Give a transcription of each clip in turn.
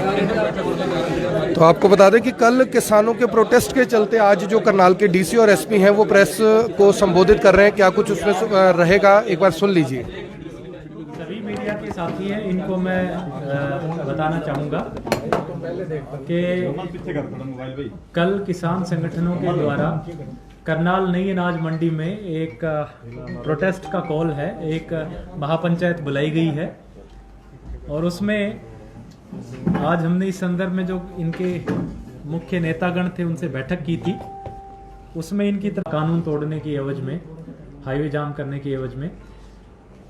तो आपको बता दें कि कल किसानों के प्रोटेस्ट के चलते आज जो करनाल के डीसी और एसपी हैं वो प्रेस को संबोधित कर रहे हैं, क्या कुछ उसमें रहेगा, एक बार सुन लीजिए। सभी मीडिया के साथी हैं, इनको मैं बताना चाहूँगा कि कल किसान संगठनों के द्वारा करनाल नई अनाज मंडी में एक प्रोटेस्ट का कॉल है, एक महापंचायत बुलाई गई है और उसमें आज हमने इस संदर्भ में जो इनके मुख्य नेतागण थे उनसे बैठक की थी। उसमें इनकी तरफ कानून तोड़ने की एवज में, हाईवे जाम करने की एवज में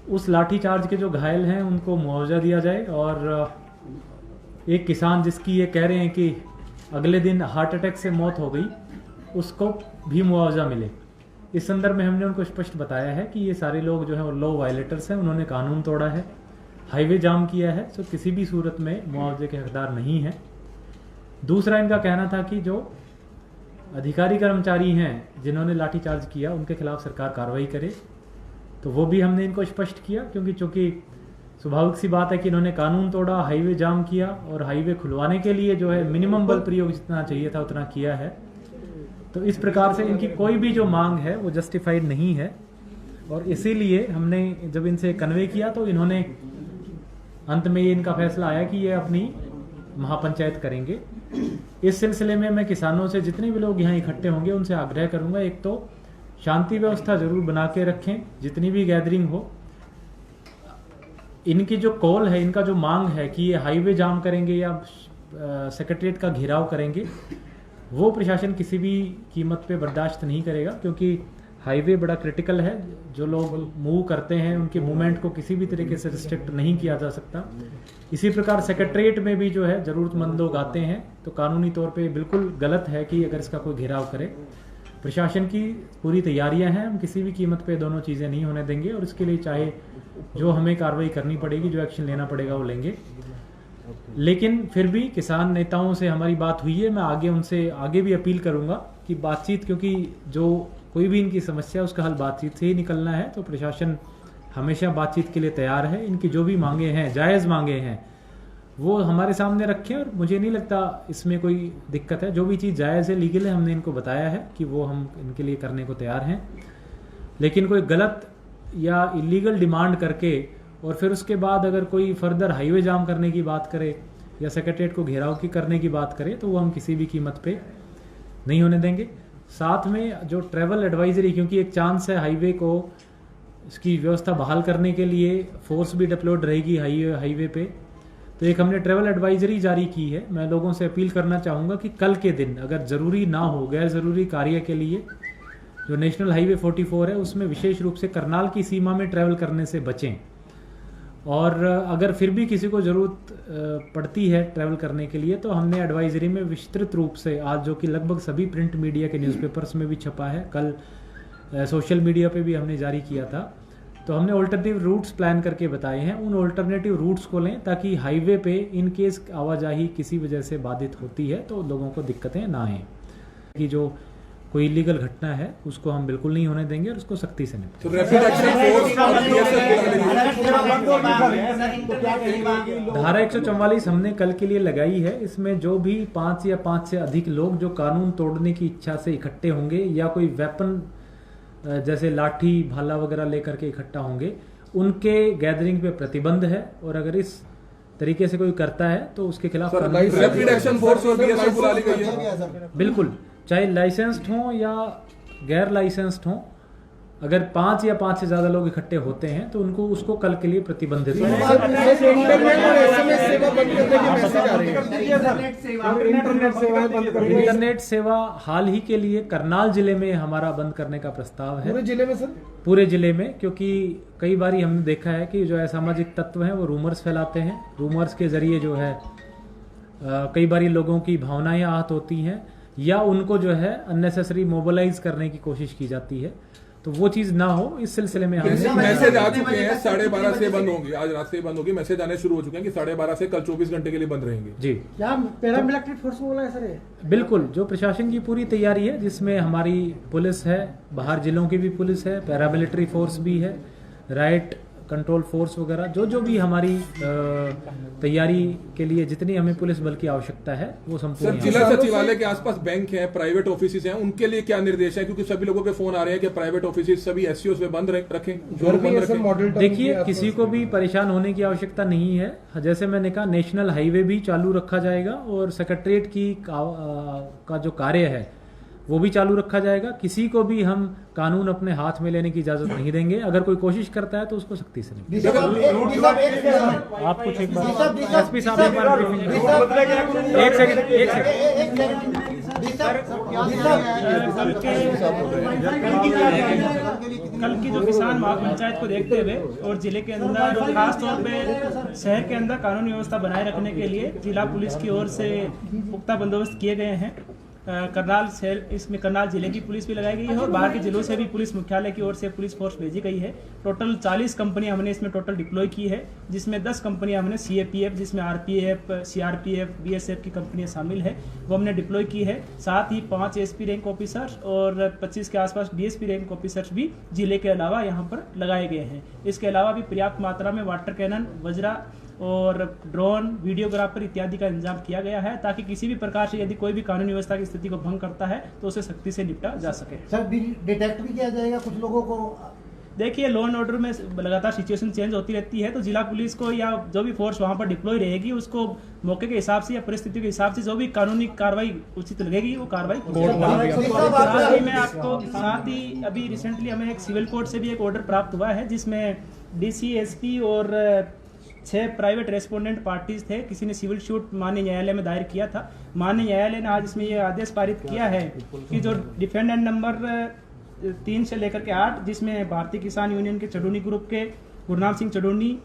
उस लाठीचार्ज के जो घायल हैं उनको मुआवजा दिया जाए और एक किसान जिसकी ये कह रहे हैं कि अगले दिन हार्ट अटैक से मौत हो गई उसको भी मुआवजा मिले। इस संदर्भ में हमने उनको स्पष्ट बताया है कि ये सारे लोग जो है लॉ वायलेटर्स हैं, उन्होंने कानून तोड़ा है, हाईवे जाम किया है, तो किसी भी सूरत में मुआवजे के हकदार नहीं हैं। दूसरा इनका कहना था कि जो अधिकारी कर्मचारी हैं जिन्होंने लाठीचार्ज किया उनके खिलाफ सरकार कार्रवाई करे, तो वो भी हमने इनको स्पष्ट किया क्योंकि चूंकि स्वाभाविक सी बात है कि इन्होंने कानून तोड़ा, हाईवे जाम किया और हाईवे खुलवाने के लिए जो है मिनिमम बल प्रयोग जितना चाहिए था उतना किया है। तो इस प्रकार से इनकी कोई भी जो मांग है वो जस्टिफाइड नहीं है और इसीलिए हमने जब इनसे कन्वे किया तो इन्होंने अंत में ये इनका फैसला आया कि ये अपनी महापंचायत करेंगे। इस सिलसिले में मैं किसानों से जितने भी लोग यहाँ इकट्ठे होंगे उनसे आग्रह करूंगा, एक तो शांति व्यवस्था जरूर बना के रखें, जितनी भी गैदरिंग हो। इनकी जो कॉल है, इनका जो मांग है कि ये हाईवे जाम करेंगे या सेक्रेटरीट का घेराव करेंगे, वो प्रशासन किसी भी कीमत पे बर्दाश्त नहीं करेगा क्योंकि हाईवे बड़ा क्रिटिकल है। जो लोग मूव करते हैं उनके मूवमेंट को किसी भी तरीके से रिस्ट्रिक्ट नहीं किया जा सकता। इसी प्रकार सेक्रेटरीट में भी जो है ज़रूरतमंद लोग आते हैं तो कानूनी तौर पे बिल्कुल गलत है कि अगर इसका कोई घेराव करे। प्रशासन की पूरी तैयारियां हैं, हम किसी भी कीमत पे दोनों चीज़ें नहीं होने देंगे और इसके लिए चाहे जो हमें कार्रवाई करनी पड़ेगी, जो एक्शन लेना पड़ेगा वो लेंगे। लेकिन फिर भी किसान नेताओं से हमारी बात हुई है, मैं आगे उनसे आगे भी अपील करूंगा कि बातचीत, क्योंकि जो कोई भी इनकी समस्या है उसका हल बातचीत से ही निकलना है, तो प्रशासन हमेशा बातचीत के लिए तैयार है। इनकी जो भी मांगे हैं, जायज़ मांगे हैं, वो हमारे सामने रखें और मुझे नहीं लगता इसमें कोई दिक्कत है। जो भी चीज़ जायज़ है, लीगल है, हमने इनको बताया है कि वो हम इनके लिए करने को तैयार हैं। लेकिन कोई गलत या इलीगल डिमांड करके और फिर उसके बाद अगर कोई फर्दर हाईवे जाम करने की बात करे या सेक्रेटरीट को घेराव की करने की बात करे तो वो हम किसी भी कीमत पे नहीं होने देंगे। साथ में जो ट्रैवल एडवाइजरी, क्योंकि एक चांस है हाईवे को इसकी व्यवस्था बहाल करने के लिए फोर्स भी डिप्लॉयड रहेगी हाईवे पे, तो एक हमने ट्रैवल एडवाइजरी जारी की है। मैं लोगों से अपील करना चाहूँगा कि कल के दिन अगर ज़रूरी ना हो, गैर ज़रूरी कार्य के लिए जो नेशनल हाईवे 44 है उसमें विशेष रूप से करनाल की सीमा में ट्रैवल करने से बचें। और अगर फिर भी किसी को ज़रूरत पड़ती है ट्रैवल करने के लिए तो हमने एडवाइजरी में विस्तृत रूप से आज, जो कि लगभग सभी प्रिंट मीडिया के न्यूज़पेपर्स में भी छपा है, कल सोशल मीडिया पे भी हमने जारी किया था, तो हमने ऑल्टरनेटिव रूट्स प्लान करके बताए हैं। उन ऑल्टरनेटिव रूट्स को लें ताकि हाईवे पे इन केस आवाजाही किसी वजह से बाधित होती है तो लोगों को दिक्कतें ना आएँ। कि जो कोई इलीगल घटना है उसको हम बिल्कुल नहीं होने देंगे और उसको सख्ती से निपटेंगे। धारा 144 हमने कल के लिए लगाई है। इसमें जो भी 5 या 5 से अधिक लोग जो कानून तोड़ने की इच्छा से इकट्ठे होंगे या कोई वेपन जैसे लाठी भाला वगैरह लेकर के इकट्ठा होंगे, उनके गैदरिंग पे प्रतिबंध है और अगर इस तरीके से कोई करता है तो उसके खिलाफ बिल्कुल, चाहे लाइसेंस्ड हों या गैर लाइसेंस्ड हों, अगर 5 या 5 से ज्यादा लोग इकट्ठे होते हैं तो उनको उसको कल के लिए प्रतिबंधित इंटरनेट सेवा हाल ही के लिए करनाल जिले में हमारा बंद करने का प्रस्ताव है। पूरे जिले में सर? पूरे जिले में, क्योंकि कई बार हमने देखा है कि जो असामाजिक तत्व हैं वो रूमर्स फैलाते हैं। रूमर्स के जरिए जो है कई बार लोगों की भावनाएं आहत होती हैं या उनको जो है अननेसेसरी मोबिलाइज करने की कोशिश की जाती है, तो वो चीज ना हो इस सिलसिले में मैसेज आ चुके हैं 12:30 से बंद होंगी, आज रात से बंद होगी, मैसेज आने शुरू हो चुके हैं कि 12:30 से कल 24 घंटे के लिए बंद रहेंगे। जी, क्या पैरामिलिट्री फोर्स बोला है सर? बिल्कुल, जो प्रशासन की पूरी तैयारी है जिसमें हमारी पुलिस है, बाहर जिलों की भी पुलिस है, पैरामिलिट्री फोर्स भी है, राइट कंट्रोल फोर्स वगैरह जो भी हमारी तैयारी के लिए जितनी हमें पुलिस बल की आवश्यकता है वो सर संपूर्ण जिला सचिवालय के आसपास बैंक है, प्राइवेट ऑफिस हैं, उनके लिए क्या निर्देश है? क्योंकि सभी लोगों के फोन आ रहे हैं कि प्राइवेट ऑफिस सभी एससीओ में बंद रखें, घर भी बंद ऐसे रखें। मॉडल टाउन देखिए के किसी आसपास को भी परेशान होने की आवश्यकता नहीं है। जैसे मैंने कहा नेशनल हाईवे भी चालू रखा जाएगा और सेक्रेटरीट की का जो कार्य है वो भी चालू रखा जाएगा। किसी को भी हम कानून अपने हाथ में लेने की इजाजत नहीं देंगे। अगर कोई कोशिश करता है तो उसको सख्ती से नहीं। आप कुछ एक बार एसपी साहब एक बार briefing- एक सेकंड कल की जो किसान महापंचायत को देखते हुए और जिले के अंदर और खास तौर पे शहर के अंदर कानून व्यवस्था बनाए रखने के लिए जिला पुलिस की ओर से पुख्ता बंदोबस्त किए गए हैं। करनाल शहर इसमें करनाल जिले की पुलिस भी लगाई गई है और बाहर के जिलों से भी पुलिस मुख्यालय की ओर से पुलिस फोर्स भेजी गई है। टोटल 40 कंपनियां हमने इसमें टोटल डिप्लॉय की है, जिसमें 10 कंपनियां हमने सीएपीएफ जिसमें आरपीएफ, सीआरपीएफ, बीएसएफ की कंपनियां शामिल है वो हमने डिप्लॉय की है। साथ ही 5 एसपी रैंक ऑफिसर और 25 के आसपास डीएसपी रैंक ऑफिसर्स भी जिले के अलावा यहाँ पर लगाए गए हैं। इसके अलावा भी पर्याप्त मात्रा में वाटर कैनन, वज्रा और ड्रोन, वीडियोग्राफर इत्यादि का इंतजाम किया गया है ताकि किसी भी प्रकार से यदि कोई भी कानूनी व्यवस्था की स्थिति को भंग करता है तो उसे सख्ती से निपटा जा सके। सर डिटेक्ट भी किया जाएगा कुछ लोगों को। देखिए लॉ एंड ऑर्डर में लगातार सिचुएशन चेंज होती रहती है तो जिला पुलिस को या जो भी फोर्स वहां पर डिप्लॉय रहेगी उसको मौके के हिसाब से या परिस्थितियों के हिसाब से जो भी कानूनी कार्रवाई उचित लगेगी वो कार्रवाई साथ ही मैं आपको साथ ही अभी रिसेंटली हमें एक सिविल कोर्ट से भी एक ऑर्डर प्राप्त हुआ है जिसमें डीसी, एसपी और 6 प्राइवेट रेस्पोंडेंट पार्टीज थे। किसी ने सिविल सूट माननीय न्यायालय में दायर किया था। माननीय न्यायालय ने आज इसमें यह आदेश पारित किया है कि जो डिफेंडेंट नंबर 3 से लेकर के 8 जिसमें भारतीय किसान यूनियन के चडूनी ग्रुप के गुरनाम सिंह चडूनी,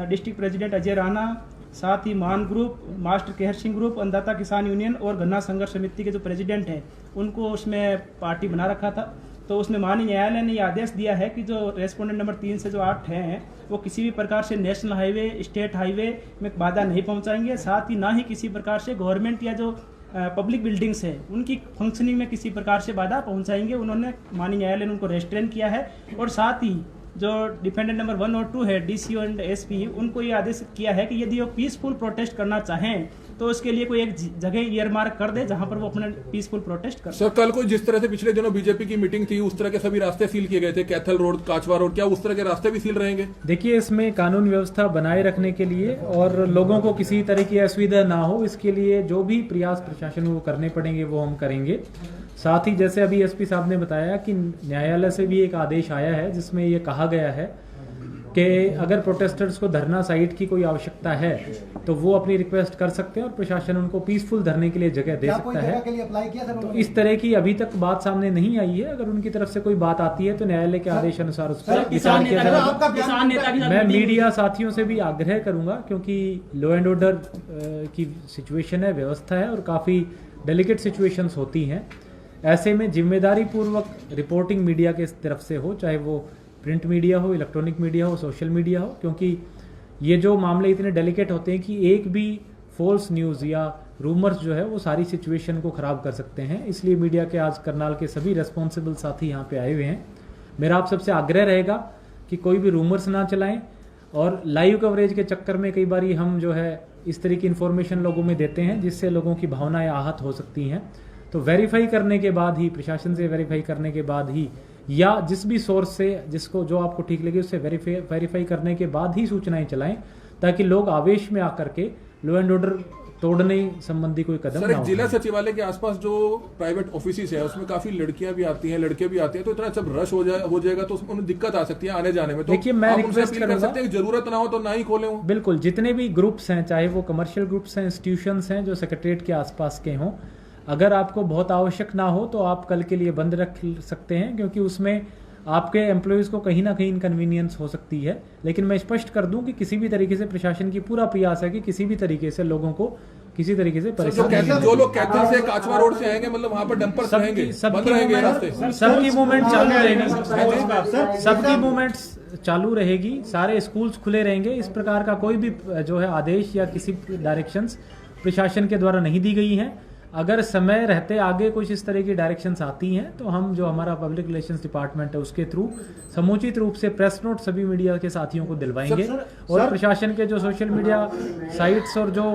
डिस्ट्रिक्ट प्रेसिडेंट अजय राणा, साथ ही मान group, master Kehar Singh group, अन्नदाता किसान यूनियन और गन्ना संघर्ष समिति के जो प्रेसिडेंट हैं उनको उसमें पार्टी बना रखा था। तो उसमें माननीय न्यायालय ने यह आदेश दिया है कि जो रेस्पोंडेंट नंबर 3 से जो 8 हैं वो किसी भी प्रकार से नेशनल हाईवे, स्टेट हाईवे में बाधा नहीं पहुंचाएंगे। साथ ही ना ही किसी प्रकार से गवर्नमेंट या जो पब्लिक बिल्डिंग्स है उनकी फंक्शनिंग में किसी प्रकार से बाधा पहुंचाएंगे। उन्होंने माननीय न्यायालय ने उनको रेस्ट्रेन किया है और साथ ही जो डिफेंडेंट नंबर 1 और 2 है डीसी एंड एसपी उनको ये आदेश किया है कि यदि वो पीसफुल प्रोटेस्ट करना चाहें तो उसके लिए कोई एक जगह ईयरमार्क कर दे जहां पर वो अपना पीसफुल प्रोटेस्ट कर। सर कल को जिस तरह से पिछले दिनों बीजेपी की मीटिंग थी उस तरह के सभी रास्ते सील किए गए थे, कैथल रोड, काचवा रोड, क्या उस तरह के रास्ते भी सील रहेंगे? देखिए इसमें कानून व्यवस्था बनाए रखने के लिए और लोगों को किसी तरह की असुविधा ना हो इसके लिए जो भी प्रयास प्रशासन को करने पड़ेंगे वो हम करेंगे। साथ ही जैसे अभी एसपी साहब ने बताया कि न्यायालय से भी एक आदेश आया है जिसमें ये कहा गया है कि अगर प्रोटेस्टर्स को धरना साइट की कोई आवश्यकता है तो वो अपनी रिक्वेस्ट कर सकते हैं और प्रशासन उनको पीसफुल धरने के लिए जगह दे सकता है। तो इस तरह की अभी तक बात सामने नहीं आई है। अगर उनकी तरफ से कोई बात आती है तो न्यायालय के आदेश अनुसार उस पर विचार किया जाएगा। मैं मीडिया साथियों से भी आग्रह करूंगा क्योंकि लॉ एंड ऑर्डर की सिचुएशन है, व्यवस्था है और काफ़ी डेलिकेट सिचुएशंस होती हैं। ऐसे में जिम्मेदारी पूर्वक रिपोर्टिंग मीडिया के तरफ से हो, चाहे वो प्रिंट मीडिया हो, इलेक्ट्रॉनिक मीडिया हो, सोशल मीडिया हो, क्योंकि ये जो मामले इतने डेलिकेट होते हैं कि एक भी फॉल्स न्यूज़ या रूमर्स जो है वो सारी सिचुएशन को ख़राब कर सकते हैं। इसलिए मीडिया के आज करनाल के सभी रेस्पॉन्सिबल साथी यहाँ पे आए हुए हैं। मेरा आप सबसे आग्रह रहेगा कि कोई भी रूमर्स ना चलाएं और लाइव कवरेज के चक्कर में कई बार हम जो है इस तरह की इन्फॉर्मेशन लोगों में देते हैं जिससे लोगों की भावनाएं आहत हो सकती हैं। तो वेरीफाई करने के बाद ही, प्रशासन से वेरीफाई करने के बाद ही या जिस भी सोर्स से जिसको जो आपको ठीक लगे उससे वेरीफाई करने के बाद ही सूचनाएं चलाएं ताकि लोग आवेश में आकर के लॉ एंड ऑर्डर तोड़ने संबंधी कोई कदम ना हो। जिला सचिवालय के आसपास जो प्राइवेट ऑफिस है उसमें काफी लड़कियां भी आती हैं, लड़के भी आते हैं, तो इतना सब रश हो जाएगा तो उन्हें दिक्कत आ सकती है आने जाने में। तो देखिए मैं रिक्वेस्ट कर सकते हैं जरूरत ना हो तो ना ही खोले हो। बिल्कुल, जितने भी ग्रुप्स हैं, चाहे वो कमर्शियल ग्रुप्स हैं, इंस्टीट्यूशंस हैं जो सेक्रेटरीट के आसपास के हों, अगर आपको बहुत आवश्यक ना हो तो आप कल के लिए बंद रख सकते हैं क्योंकि उसमें आपके एम्प्लॉयज़ को कहीं ना कहीं इनकन्वीनियंस हो सकती है। लेकिन मैं स्पष्ट कर दूं कि किसी भी तरीके से प्रशासन की पूरा प्रयास है कि किसी भी तरीके से लोगों को किसी तरीके से परेशान जो लोग कैथल से काचवा रोड से आएंगे मतलब वहां पर डंपर्स रहेंगे, बंद रहेंगे रास्ते, सबकी मूवमेंट चालू रहेगी, सबकी मूवमेंट्स चालू रहेगी, सारे स्कूल्स खुले रहेंगे। इस प्रकार का कोई भी जो है आदेश या किसी डायरेक्शंस प्रशासन के द्वारा नहीं दी गई हैं। अगर समय रहते आगे कुछ इस तरह की डायरेक्शंस आती हैं तो हम जो हमारा पब्लिक रिलेशंस डिपार्टमेंट है उसके थ्रू समुचित रूप से प्रेस नोट सभी मीडिया के साथियों को दिलवाएंगे और प्रशासन के जो सोशल मीडिया साइट्स और जो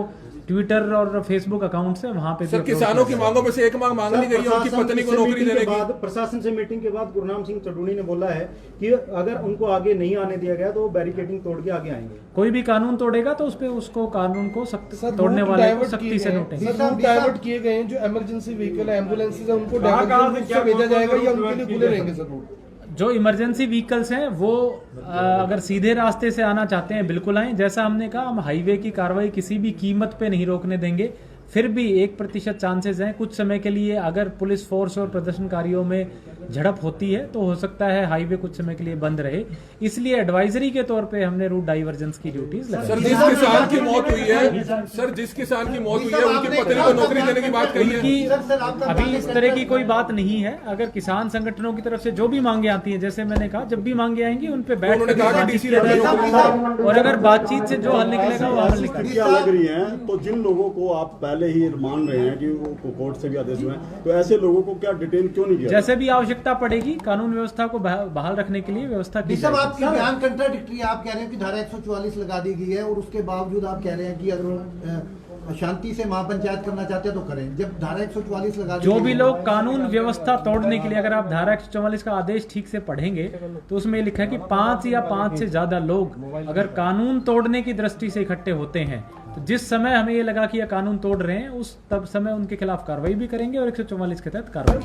ट्विटर और फेसबुक अकाउंट्स है वहां पे भी सर approach किसानों की किया मांगों में से एक मांग मांग ली गई है उनकी पत्नी को नौकरी देने की। प्रशासन से मीटिंग के बाद गुरनाम सिंह चडूनी ने बोला है कि अगर उनको आगे नहीं आने दिया गया तो वो बैरिकेडिंग तोड़ के आगे आएंगे। कोई भी कानून तोड़ेगा तो उस पे उसको कानून को सख्त तोड़ने रूट वाले को डाइवर्ट सख्ती किए से गए हैं। नोटेंगे। सर, रूट डाइवर्ट किए गए हैं, जो इमरजेंसी व्हीकल है, एम्बुलेंसेज है, उनको डाइवर्ट से भेजा जाएगा या उनके लिए खुले रहेंगे सर रूट? जो इमरजेंसी व्हीकल्स हैं वो अगर सीधे रास्ते से आना चाहते हैं बिल्कुल आएं। जैसा हमने कहा, हम हाईवे की कार्रवाई किसी भी कीमत पे नहीं रोकने देंगे। फिर भी 1% चांसेस हैं कुछ समय के लिए अगर पुलिस फोर्स और प्रदर्शनकारियों में झड़प होती है तो हो सकता है हाईवे कुछ समय के लिए बंद रहे। इसलिए एडवाइजरी के तौर पे हमने रूट डाइवर्जेंस की ड्यूटीज लगाई। सर जिस किसान की मौत हुई है, सर जिस किसान की मौत हुई है उनकी पत्नी को नौकरी देने की बात कही है। उनकी अभी इस तरह की कोई बात नहीं है। अगर किसान संगठनों की तरफ से जो भी मांगे आती हैं, जैसे मैंने कहा, जब भी मांगे आएंगी उन पे बैठ उन्होंने कर कहा कि बातचीत डीसी किया लेवल जाएगा और अगर बातचीत से जो हल निकलेगा वो हल निकलेगा। क्या लग रही है तो जिन लोगों को आप पहले ही मान रहे हैं कि वो कोर्ट से भी आदेश हुए हैं, तो ऐसे लोगों को क्या डिटेन क्यों नहीं किया? जैसे भी आवश्यकता पड़ेगी कानून व्यवस्था को बहाल रखने के लिए व्यवस्था की सब जाएगी। आपकी बयान कंट्राडिक्टरी है। आप कह रहे हैं कि धारा 144 लगा दी गई है और उसके बावजूद आप कह रहे हैं कि अगर शांति से महापंचायत करना चाहते हैं तो करें, जब धारा 144 लगा दी जो गई भी है। लोग कानून व्यवस्था तोड़ने के लिए, अगर आप धारा 144 का आदेश ठीक से पढ़ेंगे तो उसमें लिखा है कि 5 या 5 से ज्यादा लोग अगर कानून तोड़ने की दृष्टि से इकट्ठे होते हैं तो जिस समय हमें ये लगा कि ये कानून तोड़ रहे हैं उस तब समय उनके खिलाफ कार्रवाई भी करेंगे और 144 के तहत कार्रवाई।